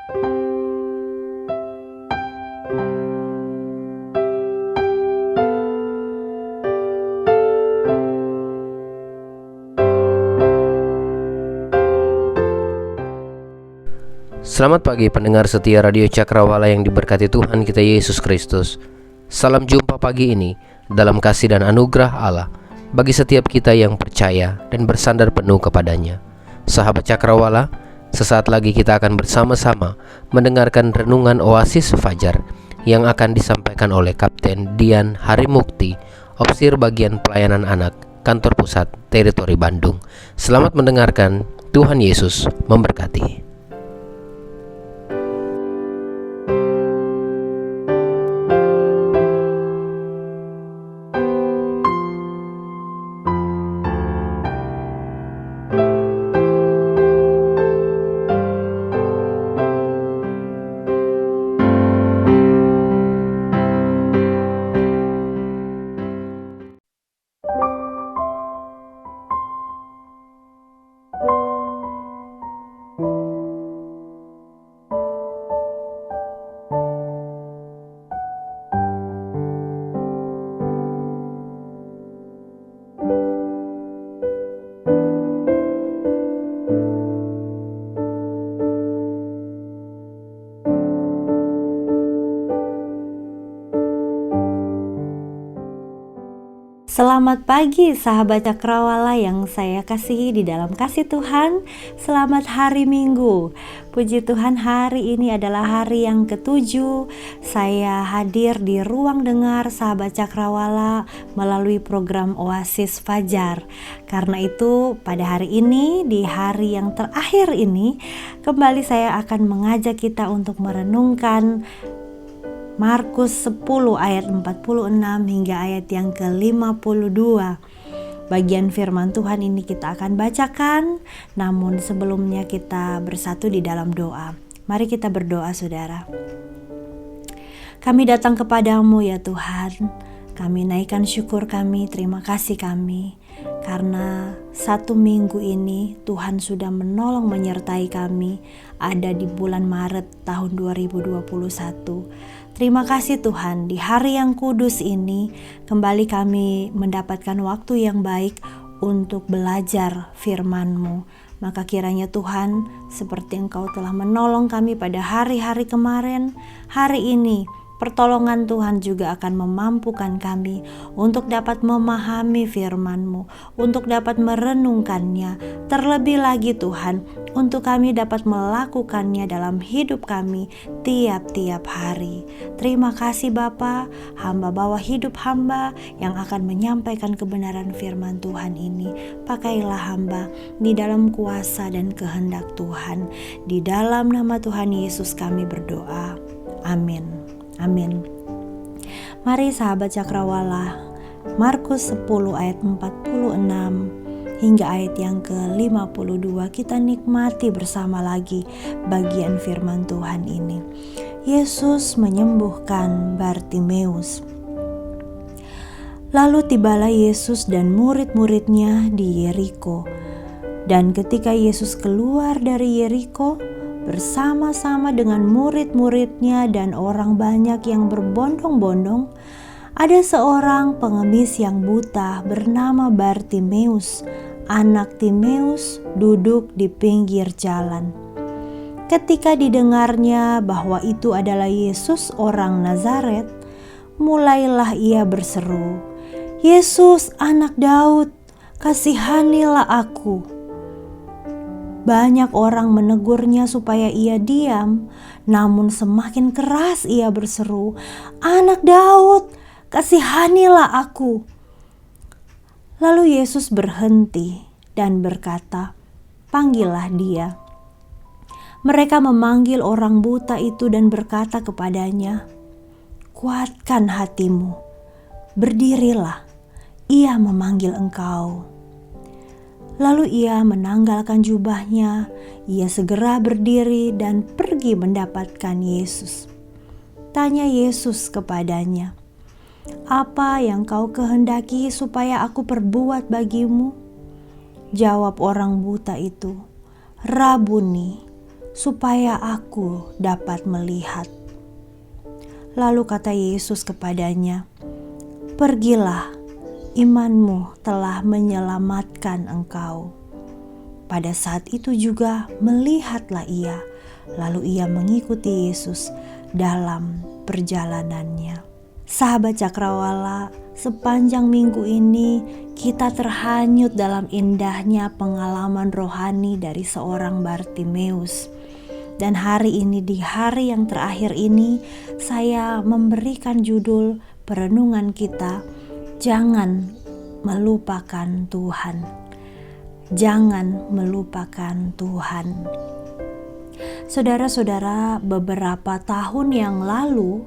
Selamat pagi pendengar setia Radio Cakrawala yang diberkati Tuhan kita Yesus Kristus. Salam jumpa pagi ini dalam kasih dan anugerah Allah bagi setiap kita yang percaya dan bersandar penuh kepadanya. Sahabat Cakrawala, sesaat lagi kita akan bersama-sama mendengarkan renungan Oasis Fajar yang akan disampaikan oleh Kapten Dian Harimukti, Opsir Bagian Pelayanan Anak, Kantor Pusat Teritori Bandung. Selamat mendengarkan, Tuhan Yesus memberkati. Selamat pagi sahabat Cakrawala yang saya kasihi di dalam kasih Tuhan. Selamat hari Minggu. Puji Tuhan, hari ini adalah hari yang ke-7 saya hadir di ruang dengar sahabat Cakrawala melalui program Oasis Fajar. Karena itu pada hari ini, di hari yang terakhir ini, kembali saya akan mengajak kita untuk merenungkan Markus 10 ayat 46 hingga ayat yang ke-52. Bagian firman Tuhan ini kita akan bacakan, namun sebelumnya kita bersatu di dalam doa. Mari kita berdoa, saudara. Kami datang kepadamu ya Tuhan. Kami naikkan syukur kami, terima kasih kami. Karena 1 minggu ini Tuhan sudah menolong menyertai kami ada di bulan Maret tahun 2021. Terima kasih Tuhan, di hari yang kudus ini kembali kami mendapatkan waktu yang baik untuk belajar firman-Mu. Maka kiranya Tuhan, seperti Engkau telah menolong kami pada hari-hari kemarin, hari ini pertolongan Tuhan juga akan memampukan kami untuk dapat memahami firman-Mu, untuk dapat merenungkannya, terlebih lagi Tuhan, untuk kami dapat melakukannya dalam hidup kami tiap-tiap hari. Terima kasih Bapa, hamba bawa hidup hamba yang akan menyampaikan kebenaran firman Tuhan ini. Pakailah hamba di dalam kuasa dan kehendak Tuhan. Di dalam nama Tuhan Yesus kami berdoa. Amin. Amin. Mari sahabat Cakrawala, Markus 10 ayat 46 hingga ayat yang ke-52 kita nikmati bersama lagi bagian firman Tuhan ini. Yesus menyembuhkan Bartimeus. Lalu tibalah Yesus dan murid-muridnya di Yeriko. Dan ketika Yesus keluar dari Yeriko bersama-sama dengan murid-muridnya dan orang banyak yang berbondong-bondong, ada seorang pengemis yang buta bernama Bartimeus, anak Timeus, duduk di pinggir jalan. Ketika didengarnya bahwa itu adalah Yesus orang Nazaret, mulailah ia berseru, "Yesus, anak Daud, kasihanilah aku." Banyak orang menegurnya supaya ia diam, namun semakin keras ia berseru, "Anak Daud, kasihanilah aku." Lalu Yesus berhenti dan berkata, "Panggillah dia." Mereka memanggil orang buta itu dan berkata kepadanya, "Kuatkan hatimu, berdirilah, ia memanggil engkau." Lalu ia menanggalkan jubahnya, ia segera berdiri dan pergi mendapatkan Yesus. Tanya Yesus kepadanya, "Apa yang kau kehendaki supaya aku perbuat bagimu?" Jawab orang buta itu, "Rabuni," supaya aku dapat melihat." Lalu kata Yesus kepadanya, "Pergilah, imanmu telah menyelamatkan engkau." Pada saat itu juga melihatlah ia, lalu ia mengikuti Yesus dalam perjalanannya. Sahabat Cakrawala, sepanjang minggu ini kita terhanyut dalam indahnya pengalaman rohani dari seorang Bartimeus. Dan hari ini, di hari yang terakhir ini, saya memberikan judul perenungan kita, "Jangan melupakan Tuhan." Jangan melupakan Tuhan. Saudara-saudara, beberapa tahun yang lalu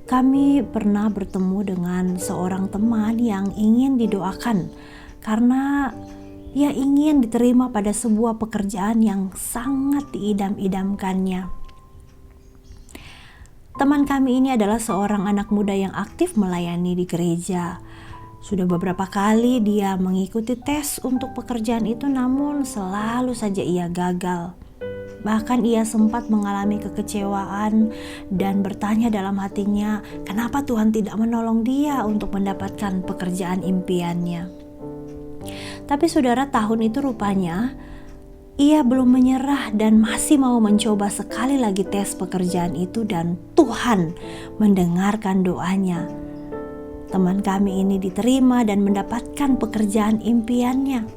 kami pernah bertemu dengan seorang teman yang ingin didoakan karena ia ingin diterima pada sebuah pekerjaan yang sangat diidam-idamkannya. Teman kami ini adalah seorang anak muda yang aktif melayani di gereja. Sudah beberapa kali dia mengikuti tes untuk pekerjaan itu, namun selalu saja ia gagal. Bahkan ia sempat mengalami kekecewaan dan bertanya dalam hatinya, kenapa Tuhan tidak menolong dia untuk mendapatkan pekerjaan impiannya. Tapi saudara, tahun itu rupanya ia belum menyerah dan masih mau mencoba sekali lagi tes pekerjaan itu, dan Tuhan mendengarkan doanya. Teman kami ini diterima dan mendapatkan pekerjaan impiannya.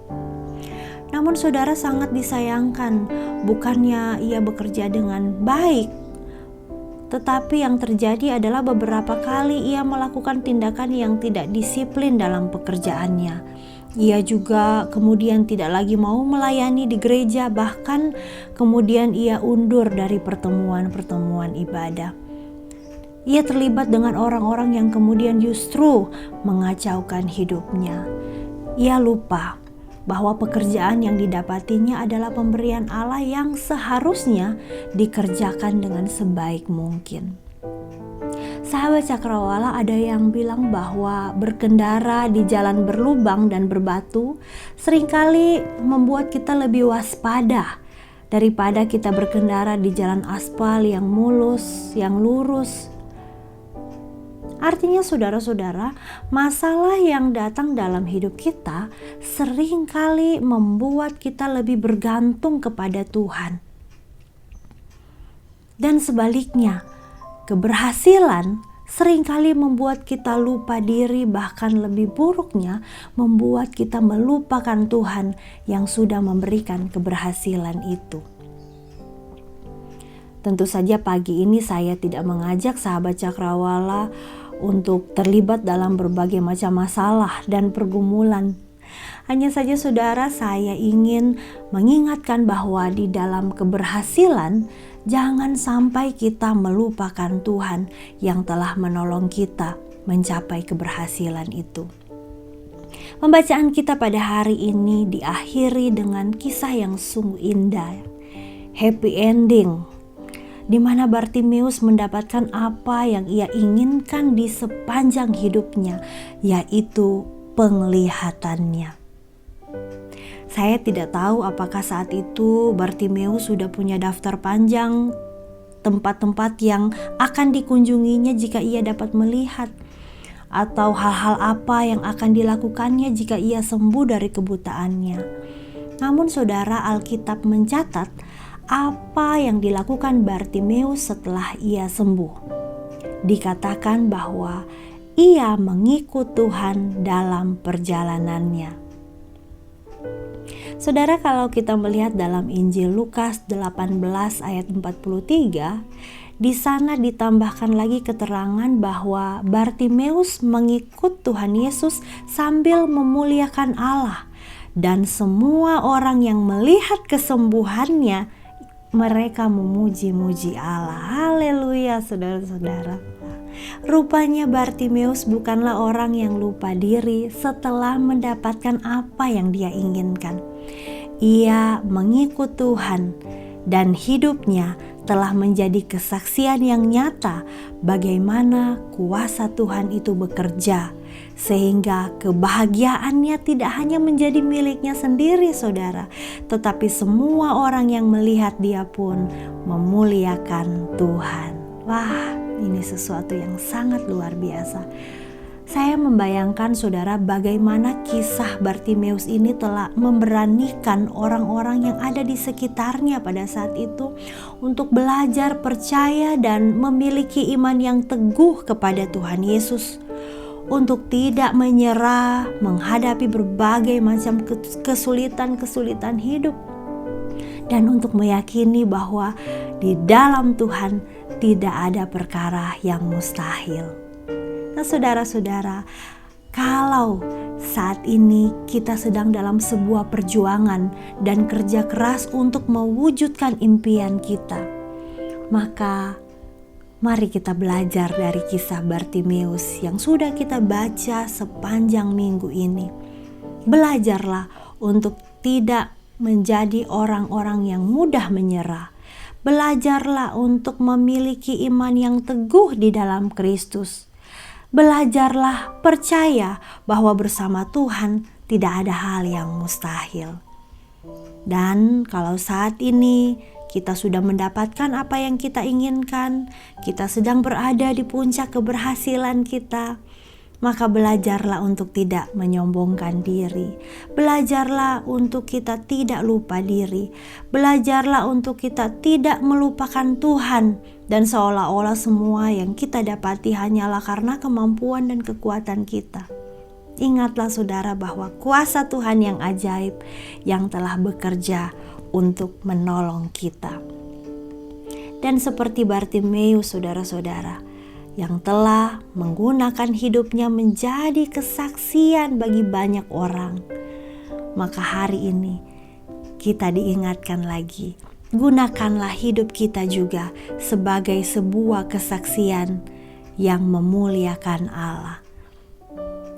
Namun saudara, sangat disayangkan, bukannya ia bekerja dengan baik, tetapi yang terjadi adalah beberapa kali ia melakukan tindakan yang tidak disiplin dalam pekerjaannya. Ia juga kemudian tidak lagi mau melayani di gereja, bahkan kemudian ia undur dari pertemuan-pertemuan ibadah. Ia terlibat dengan orang-orang yang kemudian justru mengacaukan hidupnya. Ia lupa bahwa pekerjaan yang didapatinya adalah pemberian Allah yang seharusnya dikerjakan dengan sebaik mungkin. Sahabat Cakrawala, ada yang bilang bahwa berkendara di jalan berlubang dan berbatu seringkali membuat kita lebih waspada daripada kita berkendara di jalan aspal yang mulus, yang lurus. Artinya saudara-saudara, masalah yang datang dalam hidup kita seringkali membuat kita lebih bergantung kepada Tuhan. Dan sebaliknya, keberhasilan seringkali membuat kita lupa diri, bahkan lebih buruknya membuat kita melupakan Tuhan yang sudah memberikan keberhasilan itu. Tentu saja pagi ini saya tidak mengajak sahabat Cakrawala untuk terlibat dalam berbagai macam masalah dan pergumulan. Hanya saja saudara, saya ingin mengingatkan bahwa di dalam keberhasilan jangan sampai kita melupakan Tuhan yang telah menolong kita mencapai keberhasilan itu. Pembacaan kita pada hari ini diakhiri dengan kisah yang sungguh indah, happy ending, di mana Bartimeus mendapatkan apa yang ia inginkan di sepanjang hidupnya, yaitu penglihatannya. Saya tidak tahu apakah saat itu Bartimeus sudah punya daftar panjang tempat-tempat yang akan dikunjunginya jika ia dapat melihat, atau hal-hal apa yang akan dilakukannya jika ia sembuh dari kebutaannya. Namun saudara, Alkitab mencatat apa yang dilakukan Bartimeus setelah ia sembuh. Dikatakan bahwa ia mengikut Tuhan dalam perjalanannya. Saudara, kalau kita melihat dalam Injil Lukas 18 ayat 43, di sana ditambahkan lagi keterangan bahwa Bartimeus mengikut Tuhan Yesus sambil memuliakan Allah, dan semua orang yang melihat kesembuhannya mereka memuji-muji Allah. Haleluya, saudara-saudara. Rupanya Bartimeus bukanlah orang yang lupa diri setelah mendapatkan apa yang dia inginkan. Ia mengikut Tuhan dan hidupnya telah menjadi kesaksian yang nyata bagaimana kuasa Tuhan itu bekerja sehingga kebahagiaannya tidak hanya menjadi miliknya sendiri, saudara, tetapi semua orang yang melihat dia pun memuliakan Tuhan. Wah, ini sesuatu yang sangat luar biasa. Saya membayangkan, saudara, bagaimana kisah Bartimeus ini telah memberanikan orang-orang yang ada di sekitarnya pada saat itu untuk belajar, percaya, dan memiliki iman yang teguh kepada Tuhan Yesus, untuk tidak menyerah menghadapi berbagai macam kesulitan-kesulitan hidup, dan untuk meyakini bahwa di dalam Tuhan tidak ada perkara yang mustahil. Nah, saudara-saudara, kalau saat ini kita sedang dalam sebuah perjuangan dan kerja keras untuk mewujudkan impian kita, maka mari kita belajar dari kisah Bartimeus yang sudah kita baca sepanjang minggu ini. Belajarlah untuk tidak menjadi orang-orang yang mudah menyerah. Belajarlah untuk memiliki iman yang teguh di dalam Kristus. Belajarlah percaya bahwa bersama Tuhan tidak ada hal yang mustahil. Dan kalau saat ini kita sudah mendapatkan apa yang kita inginkan, kita sedang berada di puncak keberhasilan kita, maka belajarlah untuk tidak menyombongkan diri. Belajarlah untuk kita tidak lupa diri. Belajarlah untuk kita tidak melupakan Tuhan, dan seolah-olah semua yang kita dapati hanyalah karena kemampuan dan kekuatan kita. Ingatlah, saudara, bahwa kuasa Tuhan yang ajaib yang telah bekerja untuk menolong kita. Dan seperti Bartimeus, saudara-saudara, yang telah menggunakan hidupnya menjadi kesaksian bagi banyak orang, maka hari ini kita diingatkan lagi, gunakanlah hidup kita juga sebagai sebuah kesaksian yang memuliakan Allah.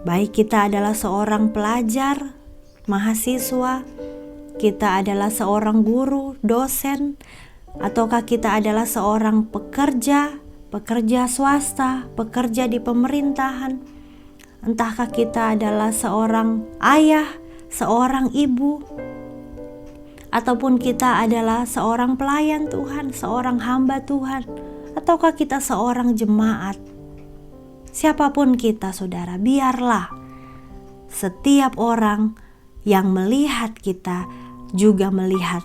Baik kita adalah seorang pelajar, mahasiswa, kita adalah seorang guru, dosen, ataukah kita adalah seorang pekerja swasta, pekerja di pemerintahan, entahkah kita adalah seorang ayah, seorang ibu, ataupun kita adalah seorang pelayan Tuhan, seorang hamba Tuhan, ataukah kita seorang jemaat. Siapapun kita, saudara, biarlah setiap orang yang melihat kita juga melihat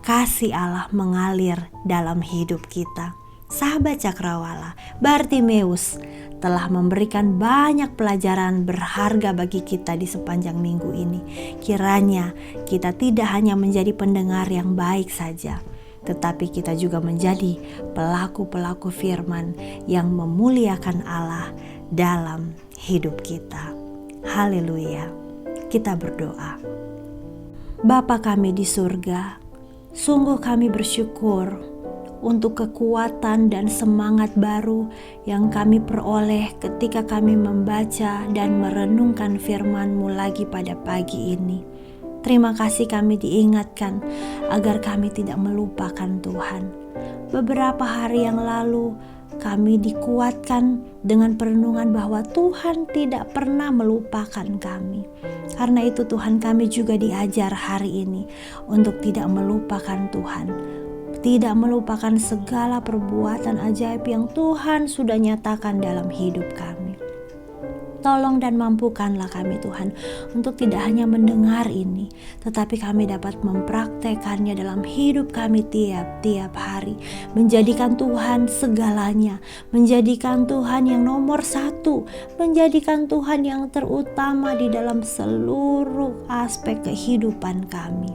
kasih Allah mengalir dalam hidup kita. Sahabat Cakrawala, Bartimeus telah memberikan banyak pelajaran berharga bagi kita di sepanjang minggu ini. Kiranya kita tidak hanya menjadi pendengar yang baik saja, tetapi kita juga menjadi pelaku-pelaku firman yang memuliakan Allah dalam hidup kita. Haleluya. Kita berdoa. Bapa kami di surga, sungguh kami bersyukur untuk kekuatan dan semangat baru yang kami peroleh ketika kami membaca dan merenungkan firman-Mu lagi pada pagi ini. Terima kasih kami diingatkan agar kami tidak melupakan Tuhan. Beberapa hari yang lalu kami dikuatkan dengan perenungan bahwa Tuhan tidak pernah melupakan kami. Karena itu Tuhan, kami juga diajar hari ini untuk tidak melupakan Tuhan, tidak melupakan segala perbuatan ajaib yang Tuhan sudah nyatakan dalam hidup kami. Tolong dan mampukanlah kami Tuhan untuk tidak hanya mendengar ini, tetapi kami dapat mempraktekannya dalam hidup kami tiap-tiap hari. Menjadikan Tuhan segalanya, menjadikan Tuhan yang nomor satu, menjadikan Tuhan yang terutama di dalam seluruh aspek kehidupan kami.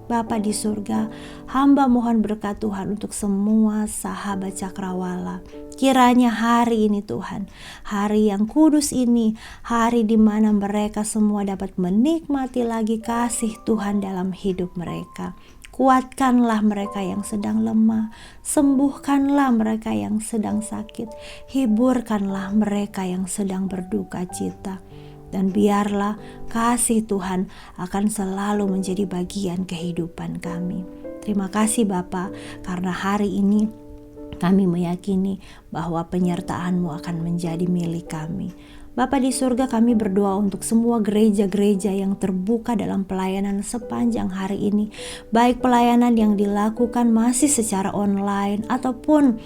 Bapa di surga, hamba mohon berkat Tuhan untuk semua sahabat Cakrawala. Kiranya hari ini Tuhan, hari yang kudus ini, hari di mana mereka semua dapat menikmati lagi kasih Tuhan dalam hidup mereka. Kuatkanlah mereka yang sedang lemah, sembuhkanlah mereka yang sedang sakit, hiburkanlah mereka yang sedang berduka cita. Dan biarlah kasih Tuhan akan selalu menjadi bagian kehidupan kami. Terima kasih Bapa, karena hari ini kami meyakini bahwa penyertaan-Mu akan menjadi milik kami. Bapa di surga, kami berdoa untuk semua gereja-gereja yang terbuka dalam pelayanan sepanjang hari ini, baik pelayanan yang dilakukan masih secara online ataupun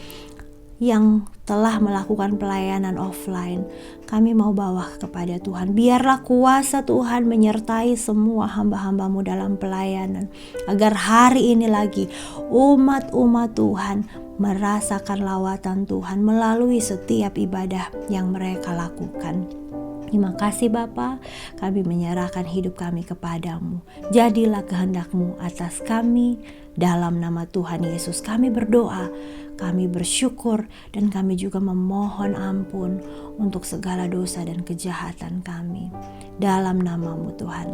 yang telah melakukan pelayanan offline. Kami mau bawa kepada Tuhan. Biarlah kuasa Tuhan menyertai semua hamba-hamba-Mu dalam pelayanan, agar hari ini lagi umat-umat Tuhan merasakan lawatan Tuhan melalui setiap ibadah yang mereka lakukan. Terima kasih Bapa, kami menyerahkan hidup kami kepadamu. Jadilah kehendak-Mu atas kami, dalam nama Tuhan Yesus kami berdoa, kami bersyukur, dan kami juga memohon ampun untuk segala dosa dan kejahatan kami. Dalam nama-Mu Tuhan,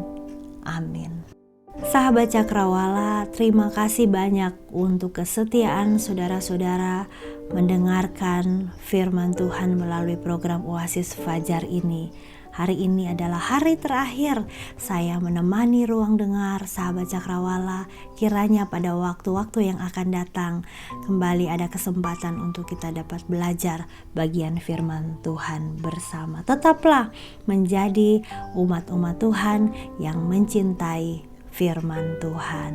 amin. Sahabat Cakrawala, terima kasih banyak untuk kesetiaan saudara-saudara mendengarkan firman Tuhan melalui program Oasis Fajar ini. Hari ini adalah hari terakhir saya menemani ruang dengar sahabat Cakrawala. Kiranya pada waktu-waktu yang akan datang kembali ada kesempatan untuk kita dapat belajar bagian firman Tuhan bersama. Tetaplah menjadi umat-umat Tuhan yang mencintai firman Tuhan.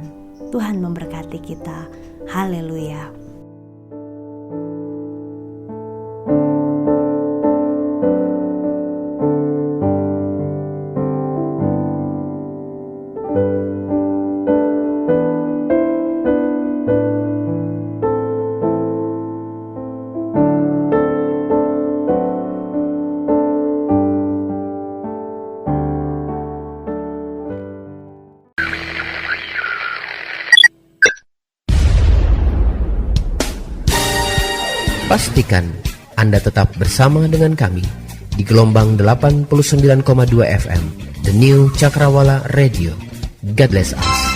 Tuhan memberkati kita. Haleluya. Pastikan Anda tetap bersama dengan kami di gelombang 89,2 FM, The New Cakrawala Radio. God bless us.